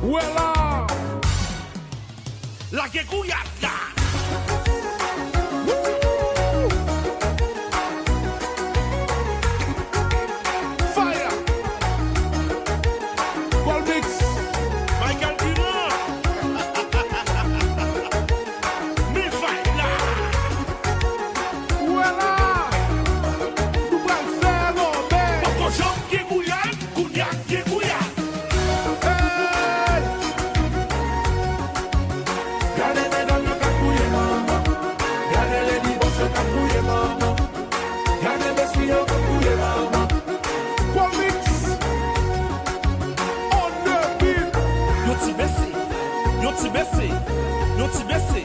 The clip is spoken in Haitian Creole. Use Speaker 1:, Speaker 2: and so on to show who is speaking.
Speaker 1: Wela.
Speaker 2: La que cuyata.
Speaker 1: Fire. Gold mix.
Speaker 2: Michael Dumont. Mi faila.
Speaker 1: Wela. Double zero, man.
Speaker 2: Poko jom ki kouyan, kouyak ki kouyak.
Speaker 1: Hey.
Speaker 3: Gade me don yo kakuye mama. Gade le di boso kakuye mama. Gade besi yo kakuye mama.
Speaker 1: Gold mix. On the beat.
Speaker 2: Yo ti bese, yo ti bese, yo ti bese.